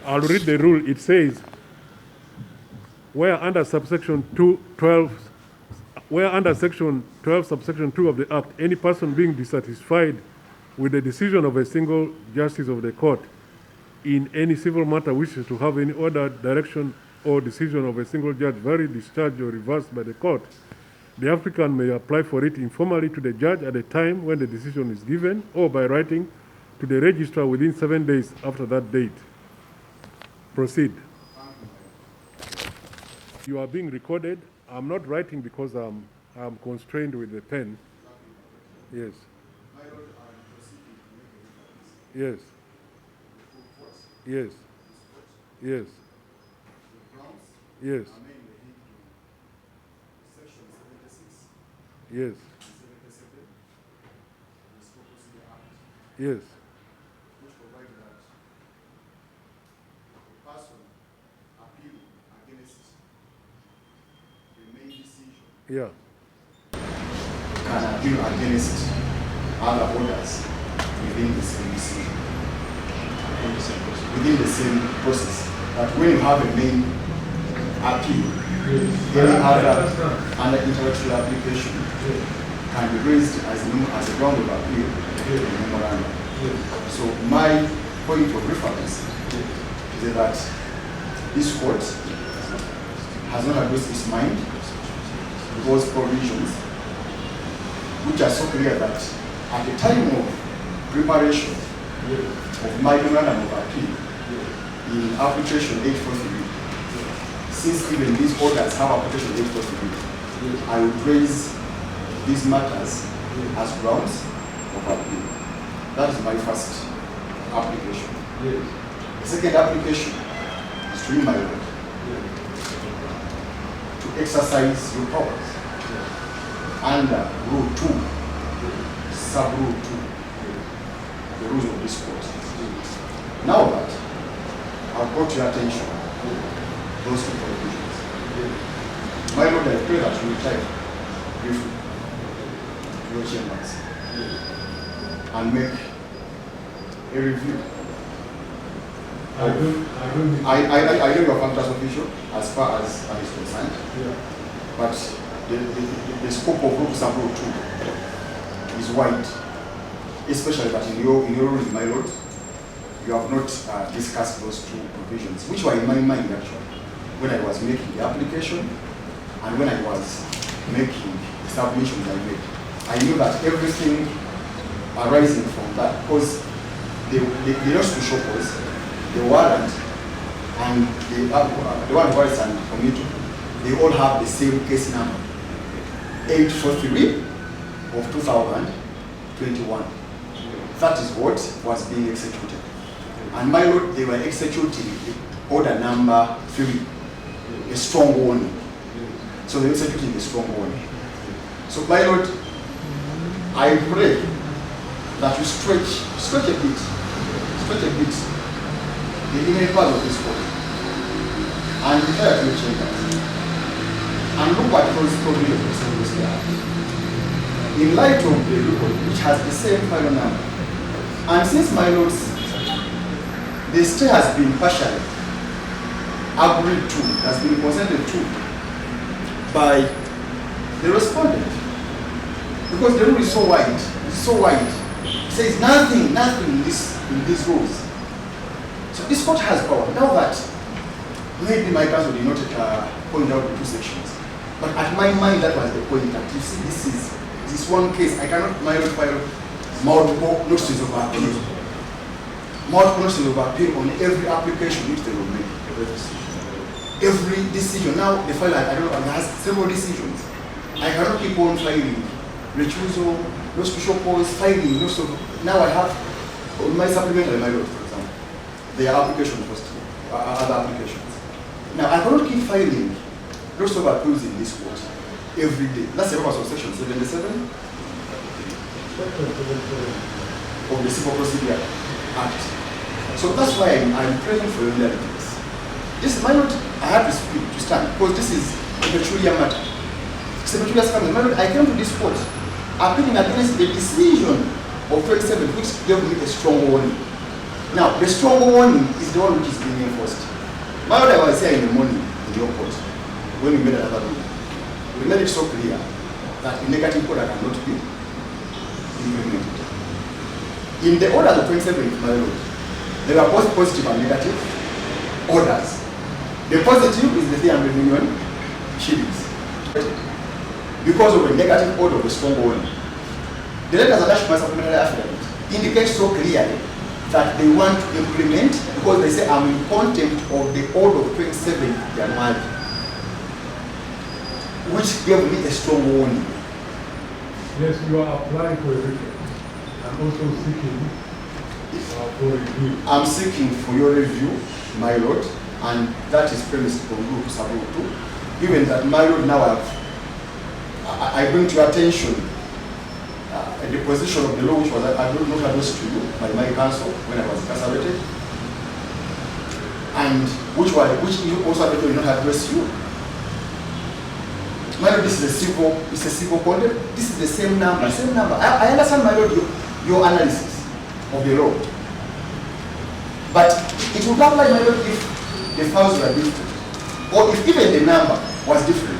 I'll read the rule. It says, where under subsection 12, where under section 12, subsection 2 of the Act, any person being dissatisfied with the decision of a single justice of the court in any civil matter wishes to have any order, direction, or decision of a single judge varied, discharged, or reversed by the court, the applicant may apply for it informally to the judge at the time when the decision is given, or by writing to the registrar within 7 days after that date. Proceed. You are being recorded. I'm not writing because I'm constrained with the pen. Yes. Yes. Yes. Yes. Yes. Yes. Yes. Which provide that the person appealing against the main decision can appeal against other orders within the same decision, within the same process. But when you have a main appeal, any other under intellectual application can be raised as a ground of appeal in the memorandum. So my point of reference is that this court has not addressed its mind those provisions which are so clear that at the time of preparation of my memorandum of appeal in application 843, since even these orders have application 843, I would raise these matters as grounds of appeal. That is my first application. The second application is to my Lord to exercise your powers under Rule 2, Sub-Rule 2, the rules of this court. Now that I've brought to your attention those two provisions, my Lord, I pray that you will type briefly to your chambers and make a review. I know you are fantastic official as far as that is concerned, but the scope of Rule Sub-Rule 2 is wide, especially that in your ruling, my Lord, you have not discussed those two provisions, which were in my mind actually, when I was making the application and when I was making the submissions I made. I knew that everything arising from that, because the notice to show cause, the warrant, and the warrant warrants and committee, they all have the same case number, 843 of 2021. That is what was being executed. And my Lord, they were executing order number 3, a strong warning. So they were executing a strong warning. So my Lord, I pray that you stretch a bit the inner part of this court and retire to your chambers and look at those provisions in light of the report which has the same final number. And since my Lords, the stay has been partially agreed to, has been consented to by the respondent, because the rule is so wide, it says nothing in these rules. So this court has power. Now that maybe my counsel did not point out the two sections, but at my mind that was the point that you see this one case, I cannot file multiple notices of appeal. Multiple notices of appeal on every application which they will make. Every decision. Now the file, I don't know, it has several decisions. I cannot keep on filing recusal, notice to show cause, filing, now I have my supplementary, my Lord, for example. Their application first, other applications. Now I cannot keep filing notice of appeals in this court every day. That's the purpose of section 77 of the Civil Procedure Act. So that's why I'm praying for your realities. This, my lord, I have to speak, to stand, because this is a peculiar matter. It's a peculiar circumstance. My lord, I came to this court appealing against the decision of 27, which gave me a strong warning. Now, the strong warning is the one which is being enforced. My lord, I was here in the morning in your court when we made another ruling. We made it so clear that a negative order cannot be implemented. In the order of 27th, my lord, there were both positive and negative orders. The positive is the 300 million shillings. Because of a negative order of a strong warning. The letters attached to my supplementary affidavit indicate so clearly that they want to implement, because they say I'm in contempt of the order of 27th January, which gave me a strong warning. Yes, you are applying for a review and also seeking for review. I'm seeking for your review, my lord, and that is premised on Rule 2, given that, my lord, now I bring to your attention the position of the law which was I do not addressed to you by my counsel when I was incarcerated, and which you also did not address you. My lord, this is a civil contempt. This is the same number, I understand, my lord, your analysis of the law. But it would apply, my lord, if the files were different, or if even the number was different.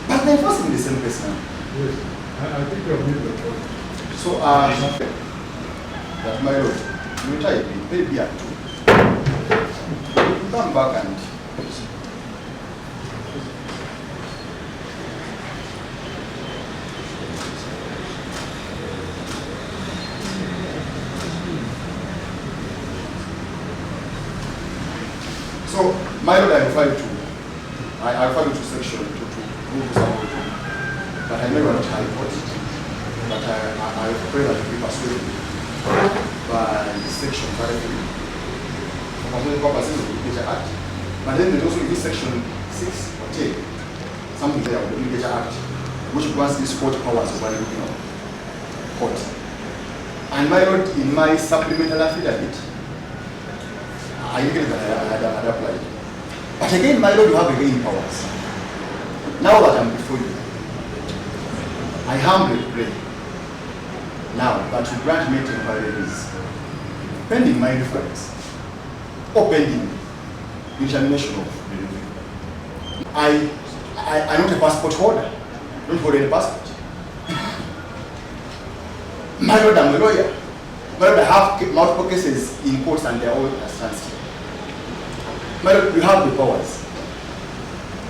But they're enforcing the same case now. Yes, I think you have made the point. So, that, my lord, you try it, maybe at 2. You come back and so, my lord, I refer you to section 2, but I never not high court. But I pray that you be persuaded by section 5 for purposes of the Education Act. But then there's also this section 6 or 10, something there of the Education Act, which grants this court powers over the court. And my lord, in my supplemental affidavit, I indicated that I had applied. But again, my lord, you have again powers. Now that I'm before you, I humbly pray now that you grant me temporary release, pending my reference, or pending the examination of the review. I'm not a passport holder. I don't hold any passport. My lord, I'm a lawyer. My lord, I have multiple cases in courts and they're all at standstill. My lord, you have the powers.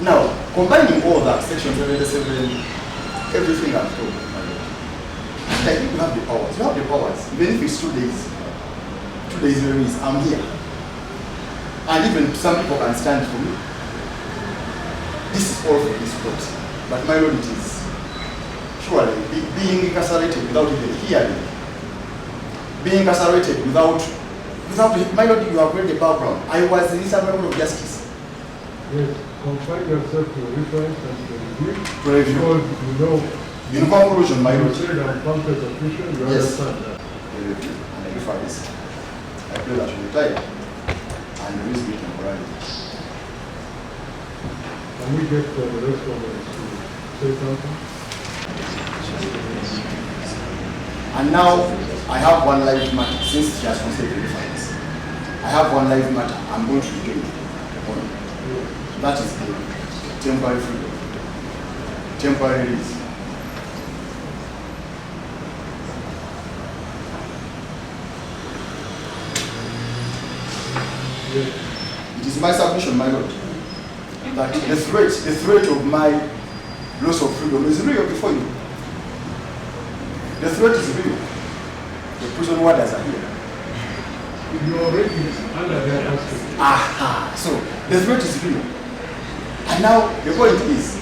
Now, combining all that, section 77, everything I've told you, my lord, I think you have the powers. You have the powers. Even if it's 2 days, 2 days release, I'm here. And even some people can stand for me. This is all for this court. But my lord, it is surely being incarcerated without even hearing, being incarcerated without, my lord, you have read the background. I was in Israel of justice. Yes, confine yourself to reference and to review. To review. Because you know, in conclusion, my lord, you said I'm pumped as official, you understand that. And I refer this. I pray that you retire and release me temporarily. Can we get the respondents to say something? And now I have one live matter, since she has considered the reference. I have one live matter I'm going to regain on. That is the temporary freedom, temporary release. It is my submission, my lord, that the threat of my loss of freedom is real before you. The threat is real. The prison warders are here. You already under their custody. Aha! So the threat is real. And now the point is,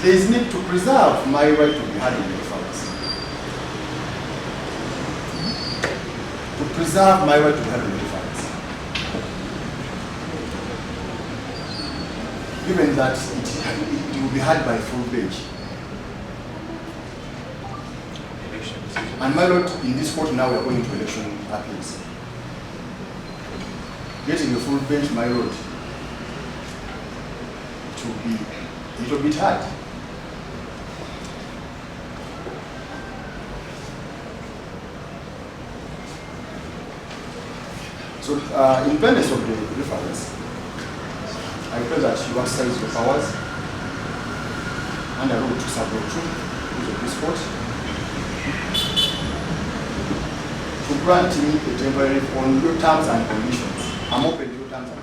there is need to preserve my right to be heard in the files. To preserve my right to be heard in the files. Given that it will be heard by full page. And my lord, in this court now we are going to election appeals. Getting a full bench, my lord, it will be hard. So, in fairness of the reference, I pray that you exercise your powers under Rule 2 Sub-Rule 2 of this court to grant me a temporary on your terms and conditions. I'm open to your terms and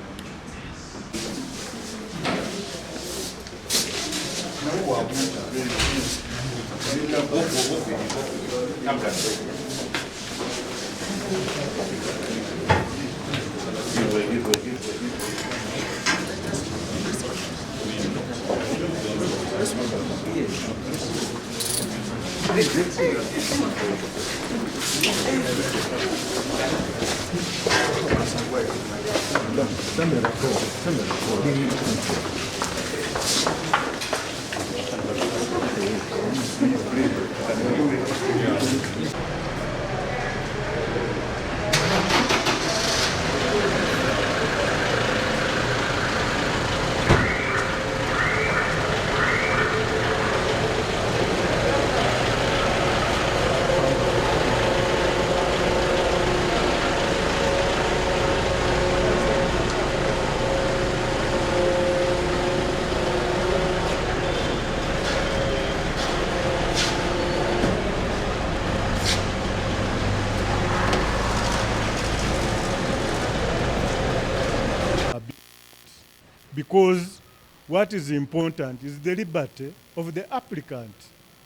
because what is important is the liberty of the applicant,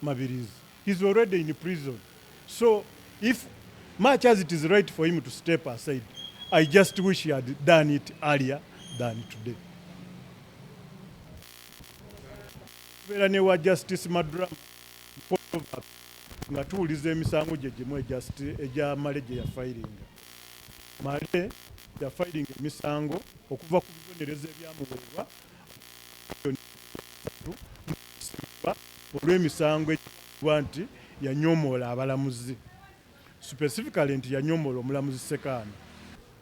Mabirizi. He's already in prison. So if much as it is right for him to step aside, I just wish he had done it earlier than today. Wa Justice Madrama nga tuwuliza emisango gye gimu egya Male gye yafayiringa. Male yafayiringa emisango okuva ku bibonerezo ebyamuweebwa olw'emisango egibwa nti yanyomoola abalamuzi, specifically nti yanyomoola omulamuzi Sekaana.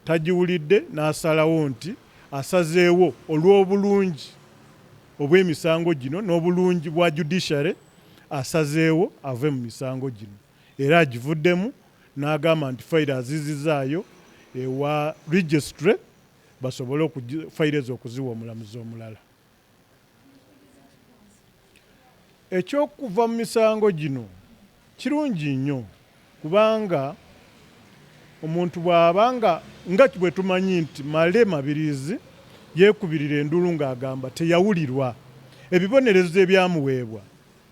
Tagiwulidde n'asalawo nti asazeewo olw'obulungi obw'emisango gino n'obulungi bwa judiciary, asazeewo ave mu misango gino era agivuddemu n'agamba nti fayiro azizizaayo ewa registry basobole fayiro ezo okuziwa omulamuzi omulala. Ekyokuva mu misango gino kirungi nnyo kubanga omuntu bw'abanga nga bwe tumanyi nti Male Mabirizi yeekubirira endulu ng'agamba teyawulirwa, ebibonerezo ebyamuweebwa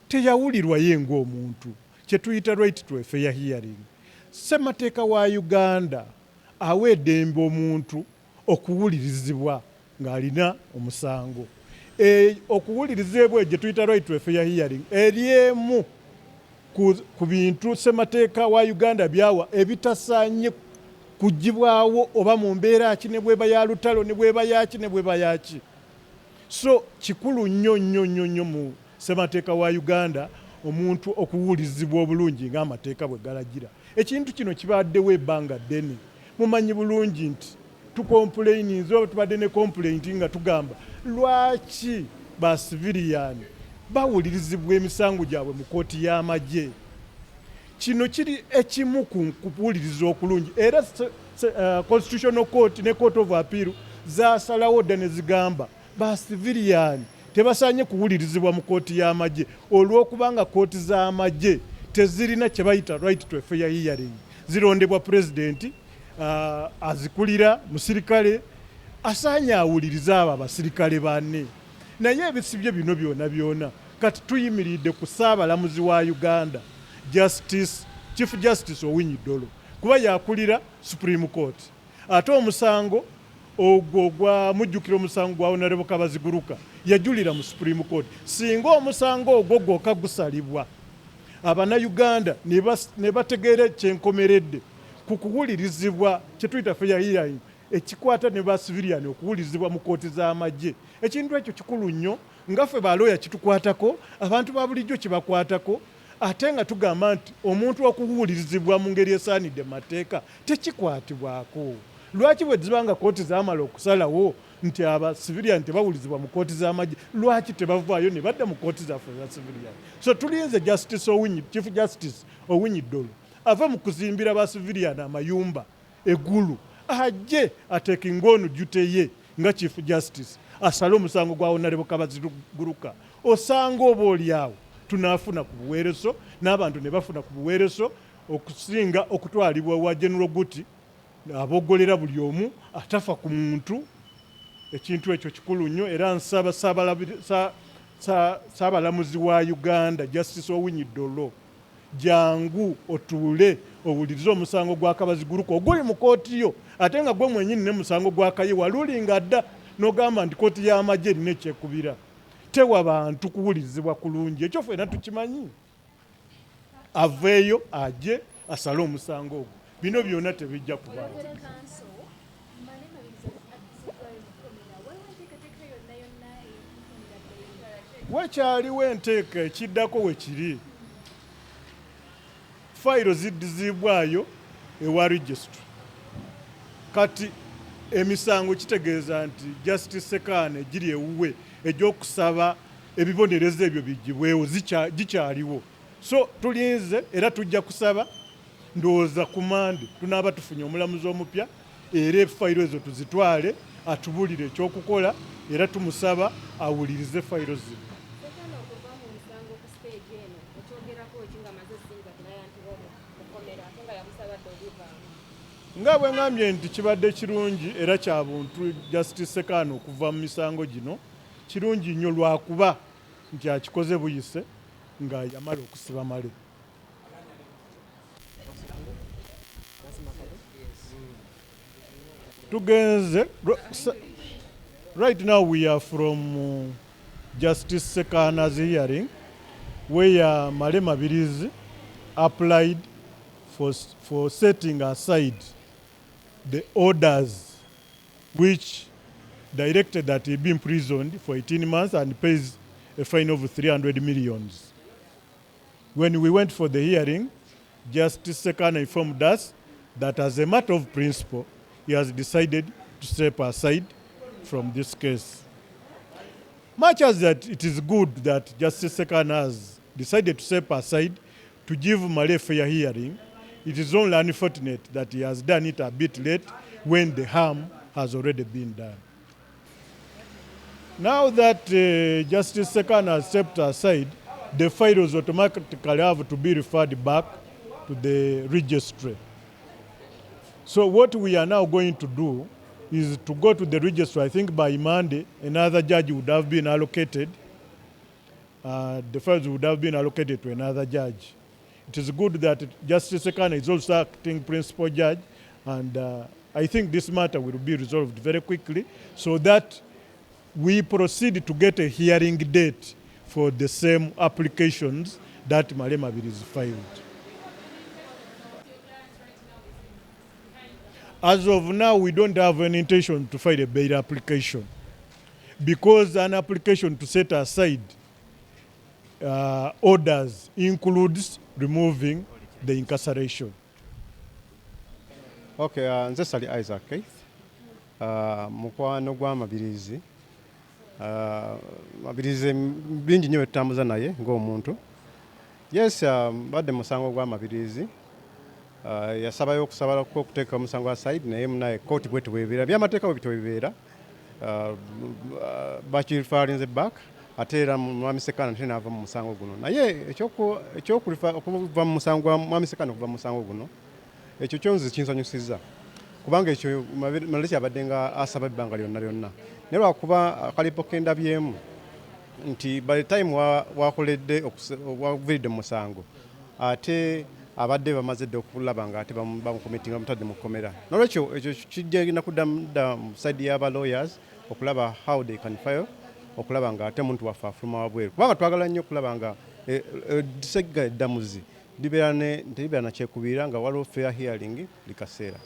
teyawulirwa ye ng'omuntu, kye tuyita right to a fair hearing. Ssemateeka wa Uganda awa eddembe omuntu okuwulirizibwa ng'alina omusango. Okuwulirizibwa gye tuyita right to a fair hearing eri emu ku bintu ssemateeka wa Uganda byawa ebitasaanye kugibwawo oba mu mbeera ki ne bweba ya lutalo ne bweba yaki ne bweba yaki. So kikulu nnyo nnyo nnyo nnyo mu ssemateeka wa Uganda omuntu okuwulizibwa obulungi ng'amateeka bwe galagira. Ekintu kino kibaddewo ebbanga ddene. Mumanyi bulungi nti tukomplaininze oba tubadde ne complaint nga tugamba lwaki ba civilian bawulirizibwa emisango gyabwe mu kooti y'amagye. Kino kiri ekimu ku kuwuliriza okulungi era Constitutional Court ne Court of Appeal zaasalawo dda ne zigamba ba civilian tebasaanye kuwulirizibwa mu kooti y'amagye olw'okubanga kooti z'amagye tezirina kye bayita right to a fair hearing. Zirondebwa president, azikulira musirikale, asaanye awuliriza abo abasirikale banne. Naye ebisibye bino byonna byonna kati tuyimiridde ku Ssaabalamuzi wa Uganda, Chief Justice Owiny Dollo, kuba yakulira Supreme Court. Ate omusango ogwo mujjukira omusango gwa Honorable Kabaziguruka yajulira mu Supreme Court. Singa omusango ogwo gwokka gusalibwa, Abannayuganda ne bategeera kyenkomeredde ku kuwulirizibwa kye tuyita fair hearing ekikwata ne ba civilian okuwulirizibwa mu kooti z'amagye. Ekintu ekyo kikulu nnyo, nga ffe balooya kitukwatako, abantu ba bulijjo kibakwatako, ate nga tugamba nti omuntu okuwulirizibwa mu ngeri esaanidde mateeka tekikwatibwako. Lwaki bwe zibanga kooti zaamala okusalawo nti aba civilian tebawulizibwa mu kooti z'amagye, lwaki tebavaayo ne badda mu kooti zaffe za civilian? So tulinze Chief Justice Owiny Dollo ava mu kuzimbira ba civilian amayumba eggulu, ajje ateekinga ono jute ye nga Chief Justice asale omusango gwa Honorable Kabaziguruka. Osanga oba oliawo tunaafuna ku buweereso n'abantu ne bafuna ku buweereso okusinga okutwalibwa wa General Guti aboggolera buli omu atafa ku muntu. Ekintu ekyo kikulu nnyo era nsaba Saabalamuzi wa Uganda Justice Owiny Dollo jangu otuule owulirize omusango gwa Kabaziguruka oguli mu kooti yo, ate nga gwe mwenyini ne musango gwa Kaye walulinga dda n'ogamba nti kooti y'amagye erina ekyekubira. Tewa bantu kuwulirizibwa kulungi, ekyo ffenna tukimanyi. Aveeyo ajje asale omusango ogwo. Bino byonna tebijja kubaawo. Wekyaliwo enteeka ekiddako we kiri. Fayiro ziddizibwayo ewa registry. Kati emisango kitegeeza nti Justice Sekaana egiri ewuwe egy'okusaba ebibonerezo ebyo bigibwewo gikyaliwo. So tulinze era tujja kusaba ndowooza ku Mande tunaaba tufunye omulamuzi omupya era fayiro ezo tuzitwale atubulire ekyokukola era tumusaba awulirize fayiro zino. Nga bwe ngambye nti kibadde kirungi era kya buntu Justice Sekaana okuva mu misango gino, kirungi nnyo lwakuba nti akikoze buyise nga yamala okusiba male. Tugenze right now we are from Justice Sekaana's hearing where Male Mabirizi applied for setting aside the orders which directed that he be imprisoned for 18 months and pays a fine of 300 million. When we went for the hearing, Justice Sekaana informed us that as a matter of principle, he has decided to step aside from this case. Much as that it is good that Justice Sekaana has decided to step aside to give Male a fair hearing, it is only unfortunate that he has done it a bit late when the harm has already been done. Now that Justice Sekaana has stepped aside, the files automatically have to be referred back to the registry. So what we are now going to do is to go to the registry. I think by Monday, another judge would have been allocated. The files would have been allocated to another judge. It is good that Justice Sekaana is also acting principal judge, and I think this matter will be resolved very quickly so that we proceed to get a hearing date for the same applications that Male Mabirizi filed. As of now, we don't have any intention to file a bail application because an application to set aside orders includes removing the incarceration. Okay, nze Sali Isaac Keith, mukwano gwa Mabirizi. Mabirizi bingi nnyo tutambuza naye ng'omuntu. Yes, badde musango gwa Mabirizi. Yasabayo okusaba okuteeka omusango aside naye munaye kkooti bwe tuweebeera by'amateeka bwe bituweebeera bakirifalinze back ate era Mwami Sekaana nte naava mu musango guno naye okuva mu musango gwa Mwami Sekaana okuva mu musango guno ekyo kyonzi kinsanyusizza kubanga ekyo Male kyabadde nga asaba ebbanga lyonna lyonna naye lwakuba akalipo kendabyemu nti by the time wakoledde waviridde mu musango ate abadde bamaze dde okulaba nga ate bamukomitinga mutadde mu kkomera nolwekyo ekyo kijja kudda mu side y'aba lawyers okulaba how they can file okulaba nga ate muntu waffe afuluma wabweru kubanga twagala nnyo okulaba nga disegga eddamuzi libeera na kyekubiira nga waliwo fair hearing likaseera.